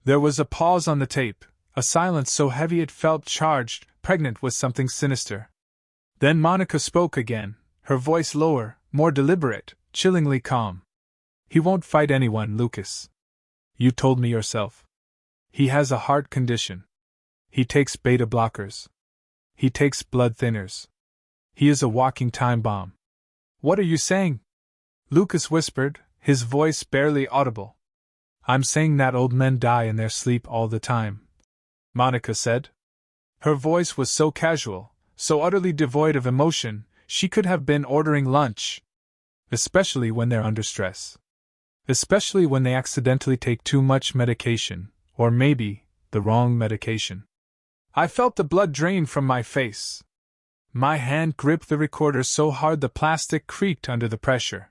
There was a pause on the tape, a silence so heavy it felt charged, pregnant with something sinister. Then Monica spoke again, her voice lower, more deliberate, chillingly calm. He won't fight anyone, Lucas. You told me yourself. He has a heart condition. He takes beta blockers. He takes blood thinners. He is a walking time bomb. What are you saying? Lucas whispered, his voice barely audible. I'm saying that old men die in their sleep all the time, Monica said. Her voice was so casual, so utterly devoid of emotion, she could have been ordering lunch. Especially when they're under stress. Especially when they accidentally take too much medication, or maybe the wrong medication. I felt the blood drain from my face. My hand gripped the recorder so hard the plastic creaked under the pressure.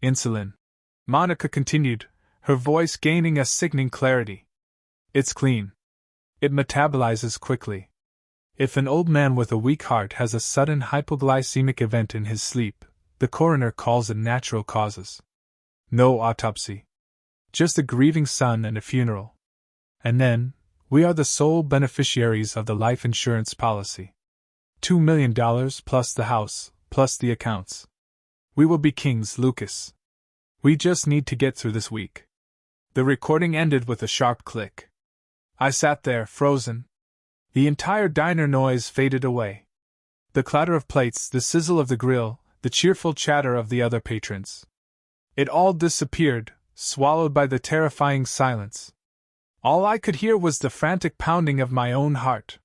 Insulin, Monica continued, her voice gaining a sickening clarity. It's clean. It metabolizes quickly. If an old man with a weak heart has a sudden hypoglycemic event in his sleep, the coroner calls it natural causes. No autopsy. Just a grieving son and a funeral. And then, we are the sole beneficiaries of the life insurance policy. $2 million plus the house, plus the accounts. We will be kings, Lucas. We just need to get through this week. The recording ended with a sharp click. I sat there, frozen. The entire diner noise faded away. The clatter of plates, the sizzle of the grill, the cheerful chatter of the other patrons. It all disappeared, swallowed by the terrifying silence. All I could hear was the frantic pounding of my own heart.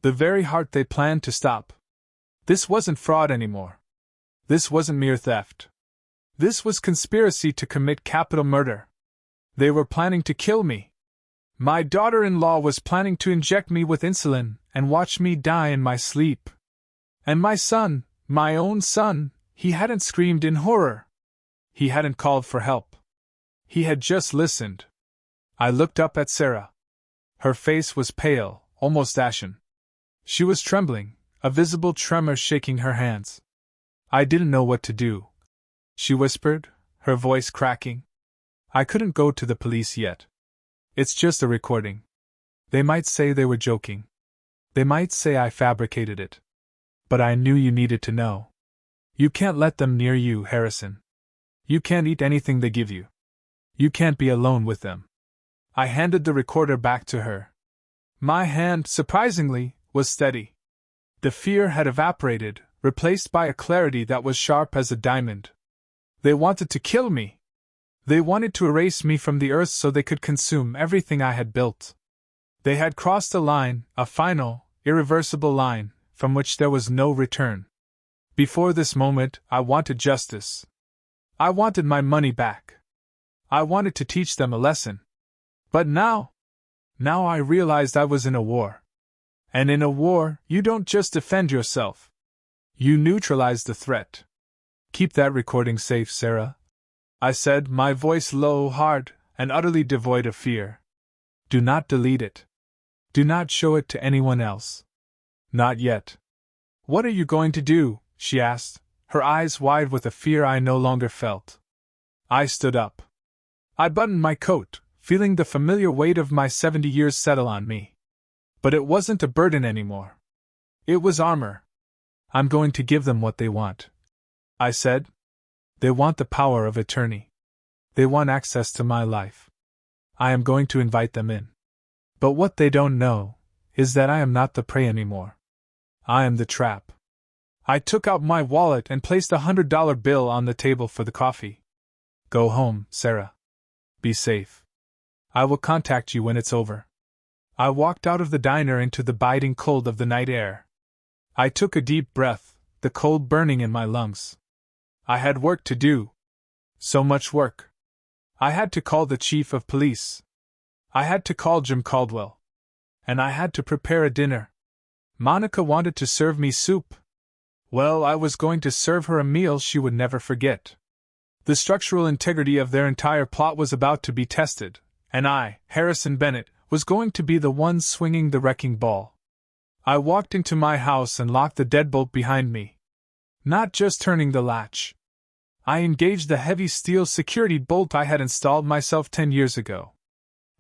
The very heart they planned to stop. This wasn't fraud anymore. This wasn't mere theft. This was conspiracy to commit capital murder. They were planning to kill me. My daughter-in-law was planning to inject me with insulin and watch me die in my sleep. And my son, my own son, he hadn't screamed in horror. He hadn't called for help. He had just listened. I looked up at Sarah. Her face was pale, almost ashen. She was trembling, a visible tremor shaking her hands. I didn't know what to do. She whispered, her voice cracking. I couldn't go to the police yet. It's just a recording. They might say they were joking. They might say I fabricated it. But I knew you needed to know. You can't let them near you, Harrison. You can't eat anything they give you. You can't be alone with them. I handed the recorder back to her. My hand, surprisingly, was steady. The fear had evaporated, replaced by a clarity that was sharp as a diamond. They wanted to kill me. They wanted to erase me from the earth so they could consume everything I had built. They had crossed a line, a final, irreversible line, from which there was no return. Before this moment, I wanted justice. I wanted my money back. I wanted to teach them a lesson. But now I realized I was in a war. And in a war, you don't just defend yourself. You neutralize the threat. Keep that recording safe, Sarah, I said, my voice low, hard, and utterly devoid of fear. Do not delete it. Do not show it to anyone else. Not yet. What are you going to do? She asked, her eyes wide with a fear I no longer felt. I stood up. I buttoned my coat, feeling the familiar weight of my 70 years settle on me. But it wasn't a burden anymore. It was armor. I'm going to give them what they want, I said. They want the power of attorney. They want access to my life. I am going to invite them in. But what they don't know is that I am not the prey anymore. I am the trap. I took out my wallet and placed a $100 bill on the table for the coffee. Go home, Sarah. Be safe. I will contact you when it's over. I walked out of the diner into the biting cold of the night air. I took a deep breath, the cold burning in my lungs. I had work to do. So much work. I had to call the chief of police. I had to call Jim Caldwell. And I had to prepare a dinner. Monica wanted to serve me soup. Well, I was going to serve her a meal she would never forget. The structural integrity of their entire plot was about to be tested, and I, Harrison Bennett, was going to be the one swinging the wrecking ball. I walked into my house and locked the deadbolt behind me. Not just turning the latch. I engaged the heavy steel security bolt I had installed myself 10 years ago.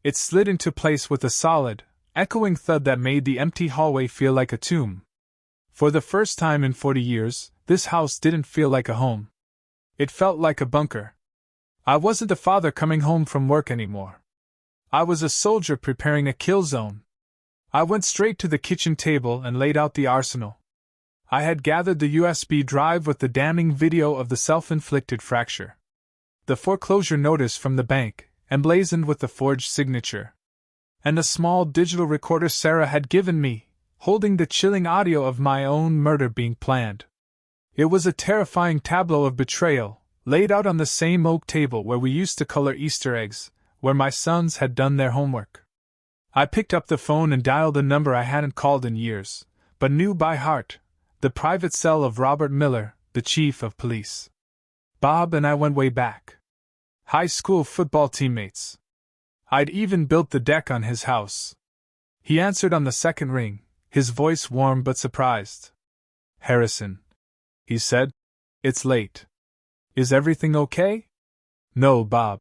It slid into place with a solid, echoing thud that made the empty hallway feel like a tomb. For the first time in 40 years, this house didn't feel like a home. It felt like a bunker. I wasn't a father coming home from work anymore. I was a soldier preparing a kill zone. I went straight to the kitchen table and laid out the arsenal. I had gathered the USB drive with the damning video of the self-inflicted fracture. The foreclosure notice from the bank, emblazoned with the forged signature. And a small digital recorder Sarah had given me, holding the chilling audio of my own murder being planned. It was a terrifying tableau of betrayal, laid out on the same oak table where we used to color Easter eggs, where my sons had done their homework. I picked up the phone and dialed a number I hadn't called in years, but knew by heart, the private cell of Robert Miller, the chief of police. Bob and I went way back. High school football teammates. I'd even built the deck on his house. He answered on the second ring, his voice warm but surprised. "Harrison," he said, "it's late. Is everything okay?" "No, Bob,"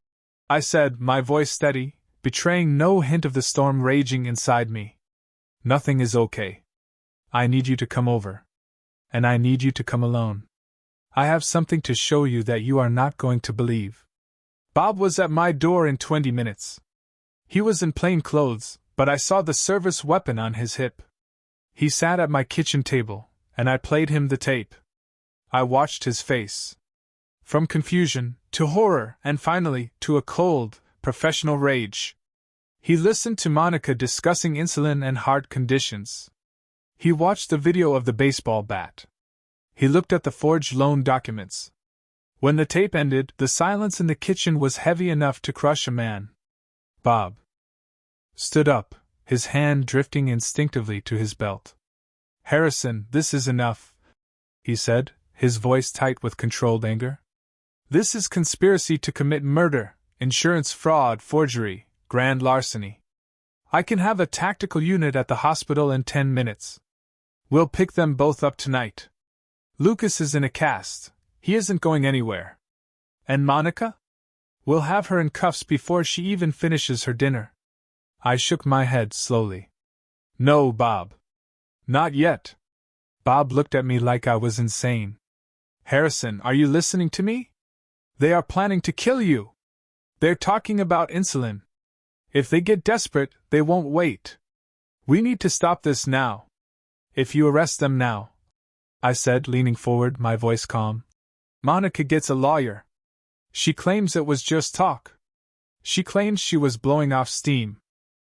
I said, my voice steady, betraying no hint of the storm raging inside me. "Nothing is okay. I need you to come over. And I need you to come alone. I have something to show you that you are not going to believe." Bob was at my door in 20 minutes. He was in plain clothes, but I saw the service weapon on his hip. He sat at my kitchen table, and I played him the tape. I watched his face. From confusion, to horror, and finally, to a cold, professional rage. He listened to Monica discussing insulin and heart conditions. He watched the video of the baseball bat. He looked at the forged loan documents. When the tape ended, the silence in the kitchen was heavy enough to crush a man. Bob stood up, his hand drifting instinctively to his belt. "Harrison, this is enough," he said, his voice tight with controlled anger. "This is conspiracy to commit murder, insurance fraud, forgery, grand larceny. I can have a tactical unit at the hospital in 10 minutes. We'll pick them both up tonight. Lucas is in a cast. He isn't going anywhere. And Monica? We'll have her in cuffs before she even finishes her dinner." I shook my head slowly. "No, Bob. Not yet." Bob looked at me like I was insane. "Harrison, are you listening to me? They are planning to kill you. They're talking about insulin. If they get desperate, they won't wait. We need to stop this now. If you arrest them now," I said, leaning forward, my voice calm, "Monica gets a lawyer. She claims it was just talk. She claims she was blowing off steam.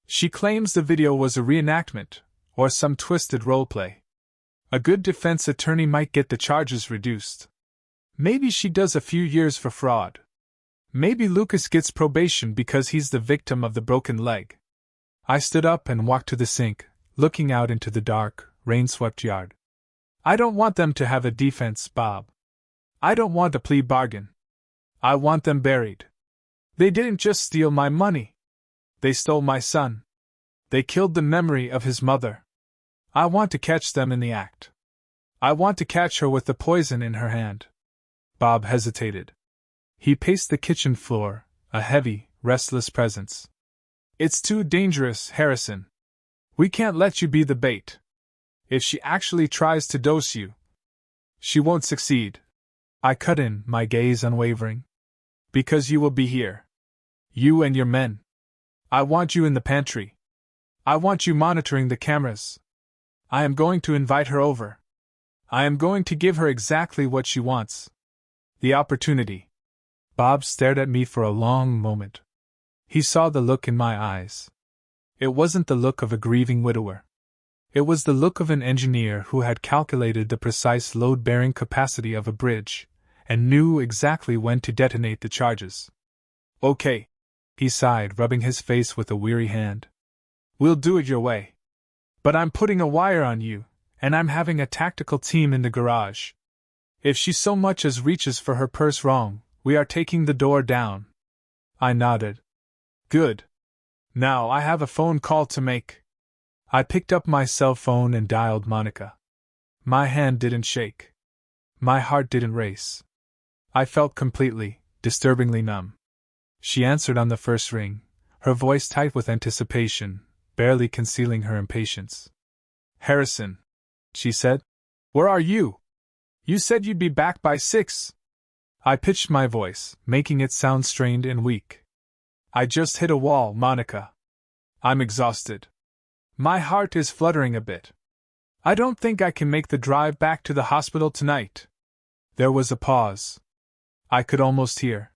She claims the video was a reenactment, or some twisted roleplay. A good defense attorney might get the charges reduced. Maybe she does a few years for fraud. Maybe Lucas gets probation because he's the victim of the broken leg." I stood up and walked to the sink, looking out into the dark, rain-swept yard. "I don't want them to have a defense, Bob. I don't want a plea bargain. I want them buried. They didn't just steal my money. They stole my son. They killed the memory of his mother. I want to catch them in the act. I want to catch her with the poison in her hand." Bob hesitated. He paced the kitchen floor, a heavy, restless presence. "It's too dangerous, Harrison. We can't let you be the bait. If she actually tries to dose you, she won't succeed." I cut in, my gaze unwavering. "Because you will be here. You and your men. I want you in the pantry. I want you monitoring the cameras. I am going to invite her over. I am going to give her exactly what she wants. The opportunity." Bob stared at me for a long moment. He saw the look in my eyes. It wasn't the look of a grieving widower. It was the look of an engineer who had calculated the precise load-bearing capacity of a bridge, and knew exactly when to detonate the charges. "Okay," he sighed, rubbing his face with a weary hand. "We'll do it your way. But I'm putting a wire on you, and I'm having a tactical team in the garage. If she so much as reaches for her purse wrong, We are taking the door down. I nodded. Good. Now I have a phone call to make. I picked up my cell phone and dialed Monica. My hand didn't shake. My heart didn't race. I felt completely, disturbingly numb. She answered on the first ring, her voice tight with anticipation, barely concealing her impatience. Harrison, she said. Where are you? You said you'd be back by 6. I pitched my voice, making it sound strained and weak. I just hit a wall, Monica. I'm exhausted. My heart is fluttering a bit. I don't think I can make the drive back to the hospital tonight. There was a pause. I could almost hear